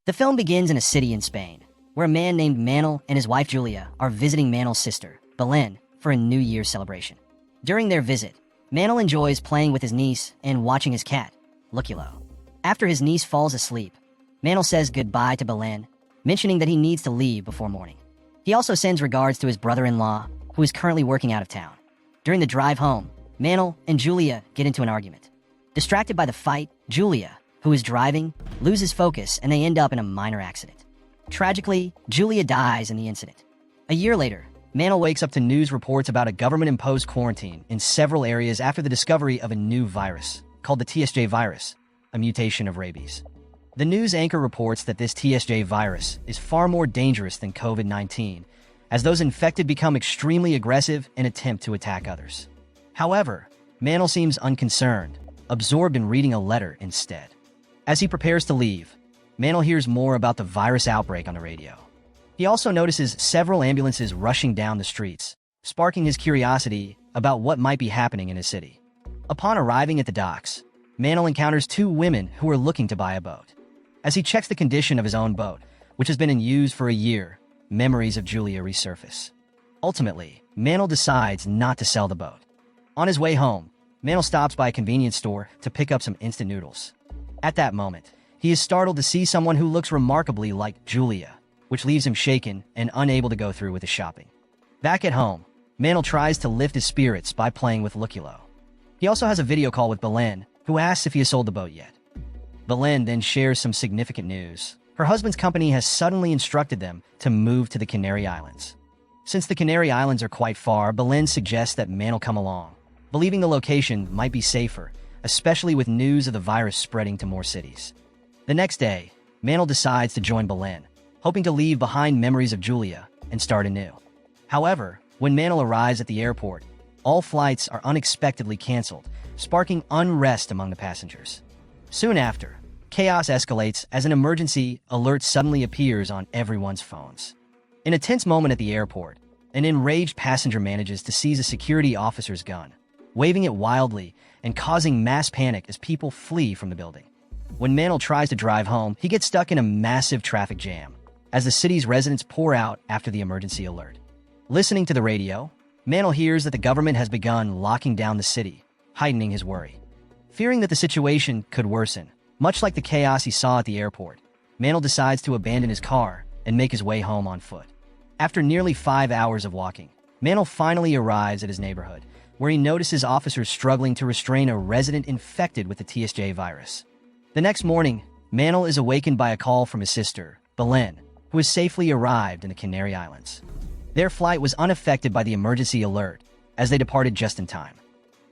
The film begins in a city in Spain, where a man named Manel and his wife Julia are visiting Manel's sister, Belen, for a New Year's celebration. During their visit, Manel enjoys playing with his niece and watching his cat, Luculo. After his niece falls asleep, Manel says goodbye to Belen, mentioning that he needs to leave before morning. He also sends regards to his brother-in-law, who is currently working out of town. During the drive home, Manel and Julia get into an argument. Distracted by the fight, Julia, who is driving, loses focus and they end up in a minor accident. Tragically, Julia dies in the incident. A year later, Manel wakes up to news reports about a government-imposed quarantine in several areas after the discovery of a new virus, called the TSJ virus, a mutation of rabies. The news anchor reports that this TSJ virus is far more dangerous than COVID-19, as those infected become extremely aggressive and attempt to attack others. However, Manel seems unconcerned, absorbed in reading a letter instead. As he prepares to leave, Manel hears more about the virus outbreak on the radio. He also notices several ambulances rushing down the streets, sparking his curiosity about what might be happening in his city. Upon arriving at the docks, Manel encounters two women who are looking to buy a boat. As he checks the condition of his own boat, which has been in use for a year, memories of Julia resurface. Ultimately, Manel decides not to sell the boat. On his way home, Manel stops by a convenience store to pick up some instant noodles. At that moment, he is startled to see someone who looks remarkably like Julia, which leaves him shaken and unable to go through with his shopping. Back at home, Manel tries to lift his spirits by playing with Luculo. He also has a video call with Belen, who asks if he has sold the boat yet. Belen then shares some significant news. Her husband's company has suddenly instructed them to move to the Canary Islands. Since the Canary Islands are quite far, Belen suggests that Manel come along, believing the location might be safer, especially with news of the virus spreading to more cities. The next day, Manel decides to join Belen, hoping to leave behind memories of Julia and start anew. However, when Manel arrives at the airport, all flights are unexpectedly canceled, sparking unrest among the passengers. Soon after, chaos escalates as an emergency alert suddenly appears on everyone's phones. In a tense moment at the airport, an enraged passenger manages to seize a security officer's gun, waving it wildly and causing mass panic as people flee from the building. When Manel tries to drive home, he gets stuck in a massive traffic jam as the city's residents pour out after the emergency alert. Listening to the radio, Manel hears that the government has begun locking down the city, heightening his worry. Fearing that the situation could worsen, much like the chaos he saw at the airport, Manel decides to abandon his car and make his way home on foot. After nearly 5 hours of walking, Manel finally arrives at his neighborhood, where he notices officers struggling to restrain a resident infected with the TSJ virus. The next morning, Manel is awakened by a call from his sister, Belen, who has safely arrived in the Canary Islands. Their flight was unaffected by the emergency alert, as they departed just in time.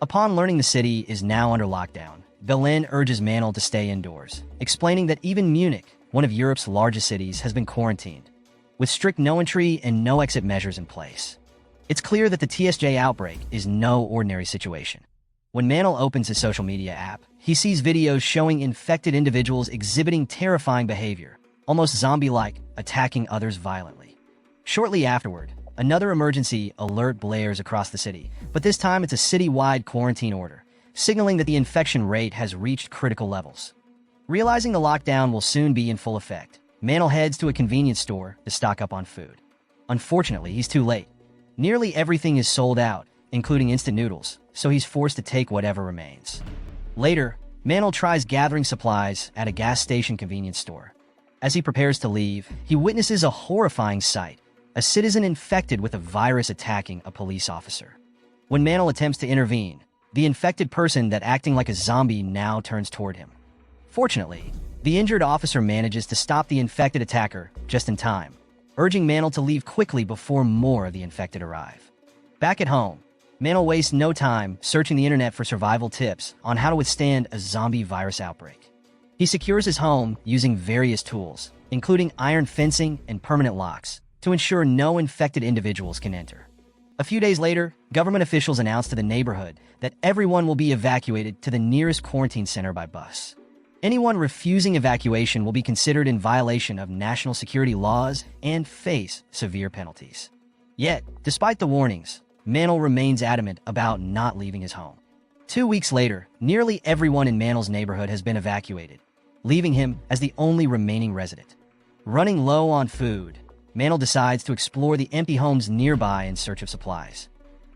Upon learning the city is now under lockdown, Belen urges Manel to stay indoors, explaining that even Munich, one of Europe's largest cities, has been quarantined, with strict no entry and no exit measures in place. It's clear that the TSJ outbreak is no ordinary situation. When Manel opens his social media app, he sees videos showing infected individuals exhibiting terrifying behavior, almost zombie-like, attacking others violently. Shortly afterward, another emergency alert blares across the city, but this time it's a city-wide quarantine order, signaling that the infection rate has reached critical levels. Realizing the lockdown will soon be in full effect, Manel heads to a convenience store to stock up on food. Unfortunately, he's too late. Nearly everything is sold out, including instant noodles, so he's forced to take whatever remains. Later, Manel tries gathering supplies at a gas station convenience store. As he prepares to leave, he witnesses a horrifying sight, a citizen infected with a virus attacking a police officer. When Manel attempts to intervene, the infected person that acting like a zombie now turns toward him. Fortunately, the injured officer manages to stop the infected attacker just in time, urging Manel to leave quickly before more of the infected arrive. Back at home, Manel wastes no time searching the internet for survival tips on how to withstand a zombie virus outbreak. He secures his home using various tools, including iron fencing and permanent locks, to ensure no infected individuals can enter. A few days later, government officials announced to the neighborhood that everyone will be evacuated to the nearest quarantine center by bus. Anyone refusing evacuation will be considered in violation of national security laws and face severe penalties. Yet, despite the warnings, Manel remains adamant about not leaving his home. 2 weeks later, nearly everyone in Manel's neighborhood has been evacuated, leaving him as the only remaining resident. Running low on food, Mantle decides to explore the empty homes nearby in search of supplies.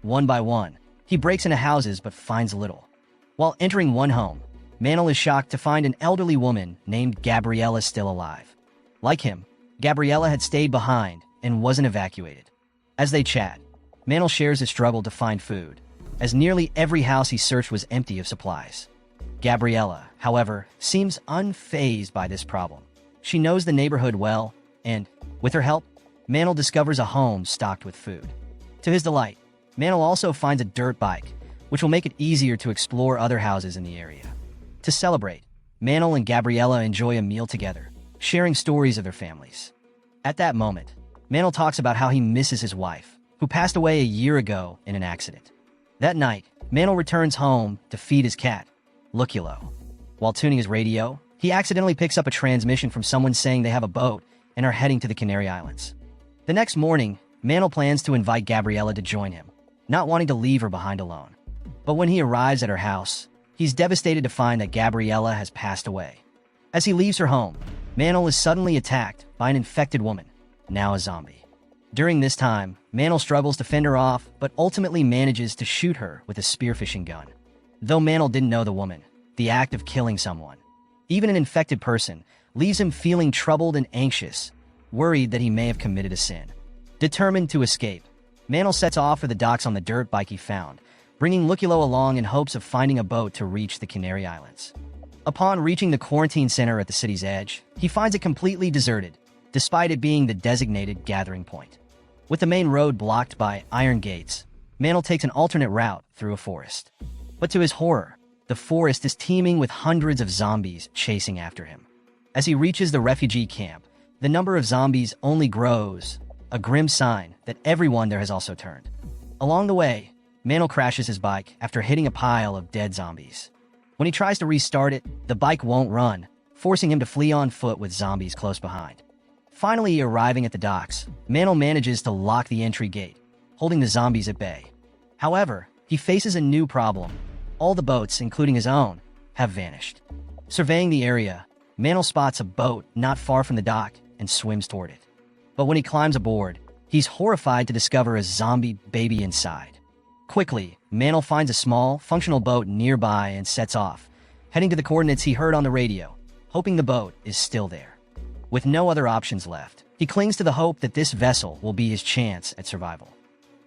One by one, he breaks into houses but finds little. While entering one home, Mantle is shocked to find an elderly woman named Gabriella still alive. Like him, Gabriella had stayed behind and wasn't evacuated. As they chat, Mantle shares his struggle to find food, as nearly every house he searched was empty of supplies. Gabriella, however, seems unfazed by this problem. She knows the neighborhood well, and, with her help, Mantle discovers a home stocked with food. To his delight, Mantle also finds a dirt bike, which will make it easier to explore other houses in the area. To celebrate, Mantle and Gabriella enjoy a meal together, sharing stories of their families. At that moment, Mantle talks about how he misses his wife, who passed away a year ago in an accident. That night, Mantle returns home to feed his cat, Luculo. While tuning his radio, he accidentally picks up a transmission from someone saying they have a boat and are heading to the Canary Islands. The next morning, Mantle plans to invite Gabriella to join him, not wanting to leave her behind alone. But when he arrives at her house, he's devastated to find that Gabriella has passed away. As he leaves her home, Mantle is suddenly attacked by an infected woman, now a zombie. During this time, Mantle struggles to fend her off, but ultimately manages to shoot her with a spearfishing gun. Though Mantle didn't know the woman, the act of killing someone, even an infected person, leaves him feeling troubled and anxious, worried that he may have committed a sin. Determined to escape, Mantle sets off for the docks on the dirt bike he found, bringing Luculo along in hopes of finding a boat to reach the Canary Islands. Upon reaching the quarantine center at the city's edge, he finds it completely deserted, despite it being the designated gathering point. With the main road blocked by iron gates, Mantle takes an alternate route through a forest. But to his horror, the forest is teeming with hundreds of zombies chasing after him. As he reaches the refugee camp, the number of zombies only grows, a grim sign that everyone there has also turned. Along the way, Mantle crashes his bike after hitting a pile of dead zombies. When he tries to restart it, the bike won't run, forcing him to flee on foot with zombies close behind. Finally arriving at the docks, Mantle manages to lock the entry gate, holding the zombies at bay. However, he faces a new problem. All the boats, including his own, have vanished. Surveying the area, Mantle spots a boat not far from the dock and swims toward it. But when he climbs aboard, he's horrified to discover a zombie baby inside. Quickly, Mantle finds a small, functional boat nearby and sets off, heading to the coordinates he heard on the radio, hoping the boat is still there. With no other options left, he clings to the hope that this vessel will be his chance at survival.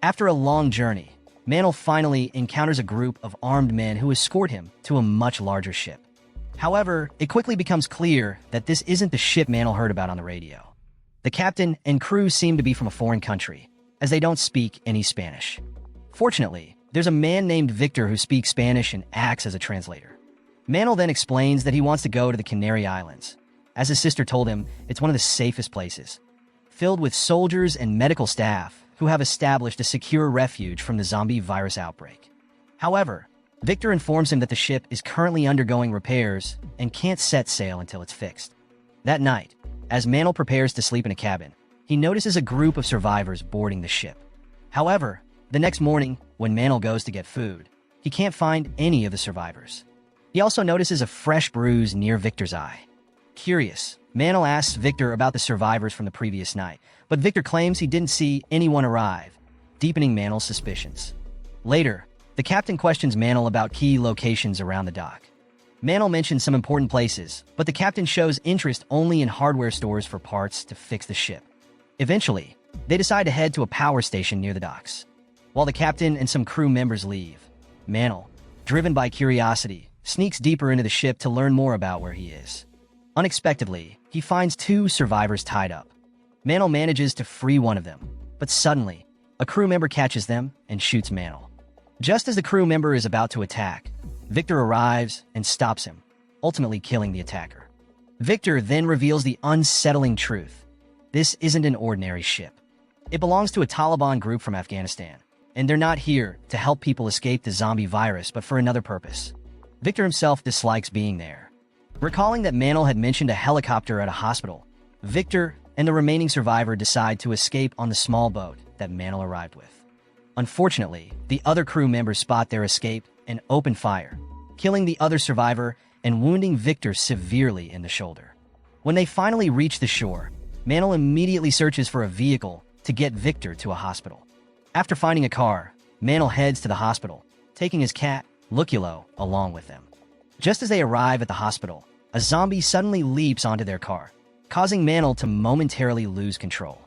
After a long journey, Mantle finally encounters a group of armed men who escort him to a much larger ship. However, it quickly becomes clear that this isn't the ship Mantle heard about on the radio. The captain and crew seem to be from a foreign country, as they don't speak any Spanish. Fortunately, there's a man named Victor who speaks Spanish and acts as a translator. Mantle then explains that he wants to go to the Canary Islands. As his sister told him, it's one of the safest places, filled with soldiers and medical staff who have established a secure refuge from the zombie virus outbreak. However, Victor informs him that the ship is currently undergoing repairs and can't set sail until it's fixed. That night, as Mantle prepares to sleep in a cabin, he notices a group of survivors boarding the ship. However, the next morning, when Mantle goes to get food, he can't find any of the survivors. He also notices a fresh bruise near Victor's eye. Curious, Mantle asks Victor about the survivors from the previous night, but Victor claims he didn't see anyone arrive, deepening Mantle's suspicions. Later, the captain questions Mantle about key locations around the dock. Mantle mentions some important places, but the captain shows interest only in hardware stores for parts to fix the ship. Eventually, they decide to head to a power station near the docks. While the captain and some crew members leave, Mantle, driven by curiosity, sneaks deeper into the ship to learn more about where he is. Unexpectedly, he finds two survivors tied up. Mantle manages to free one of them, but suddenly, a crew member catches them and shoots Mantle. Just as the crew member is about to attack, Victor arrives and stops him, ultimately killing the attacker. Victor then reveals the unsettling truth. This isn't an ordinary ship. It belongs to a Taliban group from Afghanistan, and they're not here to help people escape the zombie virus, but for another purpose. Victor himself dislikes being there. Recalling that Mantle had mentioned a helicopter at a hospital, Victor and the remaining survivor decide to escape on the small boat that Mantle arrived with. Unfortunately, the other crew members spot their escape and open fire, killing the other survivor and wounding Victor severely in the shoulder. When they finally reach the shore, Mantle immediately searches for a vehicle to get Victor to a hospital. After finding a car, Mantle heads to the hospital, taking his cat, Luculo, along with them. Just as they arrive at the hospital, a zombie suddenly leaps onto their car, causing Mantle to momentarily lose control.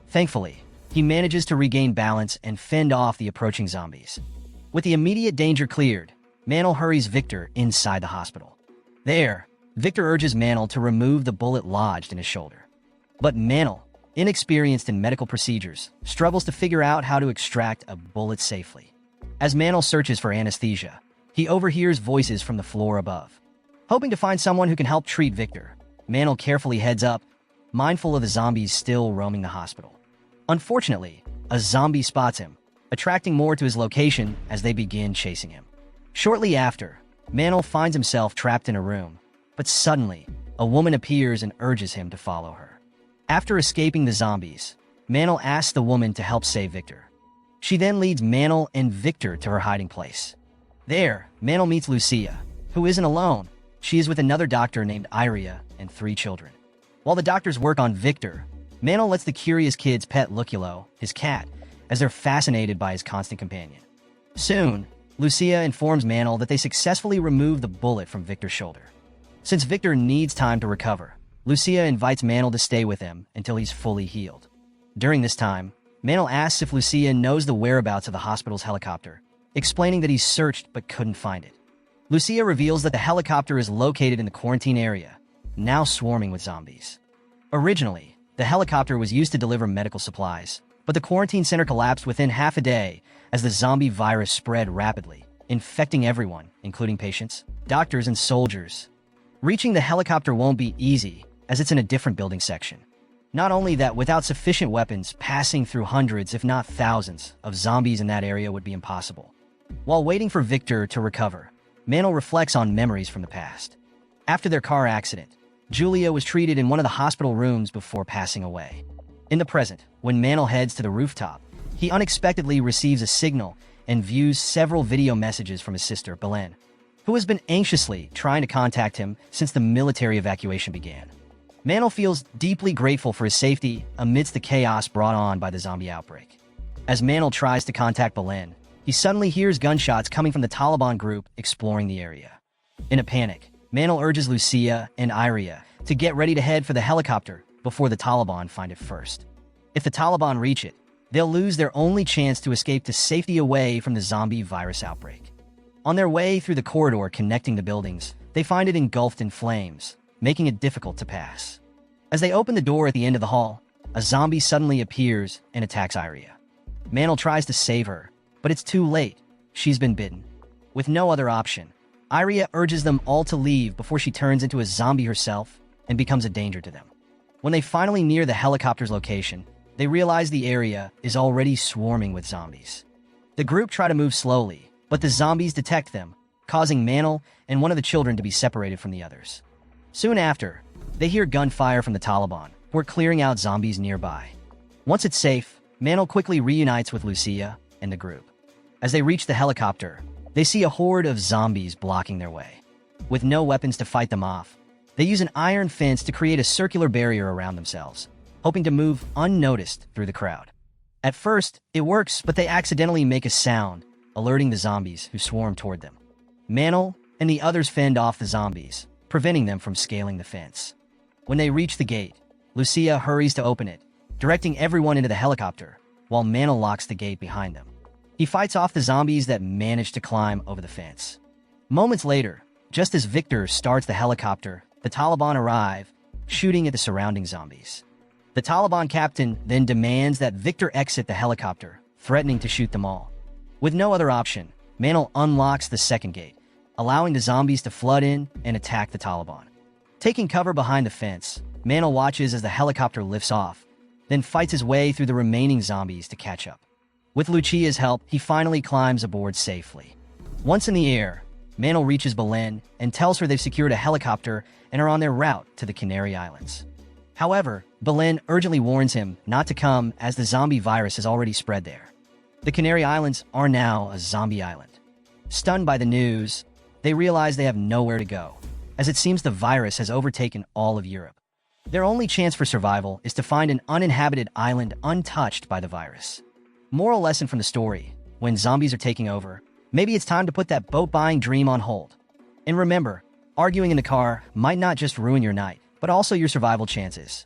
Thankfully, he manages to regain balance and fend off the approaching zombies. With the immediate danger cleared, Mantle hurries Victor inside the hospital. There, Victor urges Mantle to remove the bullet lodged in his shoulder. But Mantle, inexperienced in medical procedures, struggles to figure out how to extract a bullet safely. As Mantle searches for anesthesia, he overhears voices from the floor above. Hoping to find someone who can help treat Victor, Mantle carefully heads up, mindful of the zombies still roaming the hospital. Unfortunately, a zombie spots him, attracting more to his location as they begin chasing him. Shortly after, Mantle finds himself trapped in a room, but suddenly, a woman appears and urges him to follow her. After escaping the zombies, Mantle asks the woman to help save Victor. She then leads Mantle and Victor to her hiding place. There, Mantle meets Lucia, who isn't alone. She is with another doctor named Iria and 3 children. While the doctors work on Victor, Mantle lets the curious kids pet Luculo, his cat, as they're fascinated by his constant companion. Soon, Lucia informs Mantle that they successfully removed the bullet from Victor's shoulder. Since Victor needs time to recover, Lucia invites Mantle to stay with him until he's fully healed. During this time, Mantle asks if Lucia knows the whereabouts of the hospital's helicopter, explaining that he's searched but couldn't find it. Lucia reveals that the helicopter is located in the quarantine area, now swarming with zombies. Originally, the helicopter was used to deliver medical supplies, but the quarantine center collapsed within half a day as the zombie virus spread rapidly, infecting everyone, including patients, doctors, and soldiers. Reaching the helicopter won't be easy, as it's in a different building section. Not only that, without sufficient weapons, passing through hundreds, if not thousands, of zombies in that area would be impossible. While waiting for Victor to recover, Mantle reflects on memories from the past. After their car accident, Julia was treated in one of the hospital rooms before passing away. In the present, when Mantle heads to the rooftop, he unexpectedly receives a signal and views several video messages from his sister, Belen, who has been anxiously trying to contact him since the military evacuation began. Mantle feels deeply grateful for his safety amidst the chaos brought on by the zombie outbreak. As Mantle tries to contact Belen, he suddenly hears gunshots coming from the Taliban group exploring the area. In a panic, Mantle urges Lucia and Iria to get ready to head for the helicopter before the Taliban find it first. If the Taliban reach it, they'll lose their only chance to escape to safety away from the zombie virus outbreak. On their way through the corridor connecting the buildings, they find it engulfed in flames, making it difficult to pass. As they open the door at the end of the hall, a zombie suddenly appears and attacks Iria. Mantle tries to save her, but it's too late. She's been bitten. With no other option, Iria urges them all to leave before she turns into a zombie herself and becomes a danger to them. When they finally near the helicopter's location, they realize the area is already swarming with zombies. The group try to move slowly, but the zombies detect them, causing Mantle and one of the children to be separated from the others. Soon after, they hear gunfire from the Taliban, who are clearing out zombies nearby. Once it's safe, Mantle quickly reunites with Lucia and the group. As they reach the helicopter, they see a horde of zombies blocking their way. With no weapons to fight them off, they use an iron fence to create a circular barrier around themselves, hoping to move unnoticed through the crowd. At first, it works, but they accidentally make a sound, alerting the zombies who swarm toward them. Mantle and the others fend off the zombies, preventing them from scaling the fence. When they reach the gate, Lucia hurries to open it, directing everyone into the helicopter, while Mantle locks the gate behind them. He fights off the zombies that manage to climb over the fence. Moments later, just as Victor starts the helicopter, the Taliban arrive, shooting at the surrounding zombies. The Taliban captain then demands that Victor exit the helicopter, threatening to shoot them all. With no other option, Mantle unlocks the second gate, allowing the zombies to flood in and attack the Taliban. Taking cover behind the fence, Mantle watches as the helicopter lifts off, then fights his way through the remaining zombies to catch up. With Lucia's help, he finally climbs aboard safely. Once in the air, Mantle reaches Belen and tells her they've secured a helicopter and are on their route to the Canary Islands. However, Belen urgently warns him not to come as the zombie virus has already spread there. The Canary Islands are now a zombie island. Stunned by the news, they realize they have nowhere to go, as it seems the virus has overtaken all of Europe. Their only chance for survival is to find an uninhabited island untouched by the virus. Moral lesson from the story: when zombies are taking over, maybe it's time to put that boat-buying dream on hold. And remember, arguing in the car might not just ruin your night, but also your survival chances.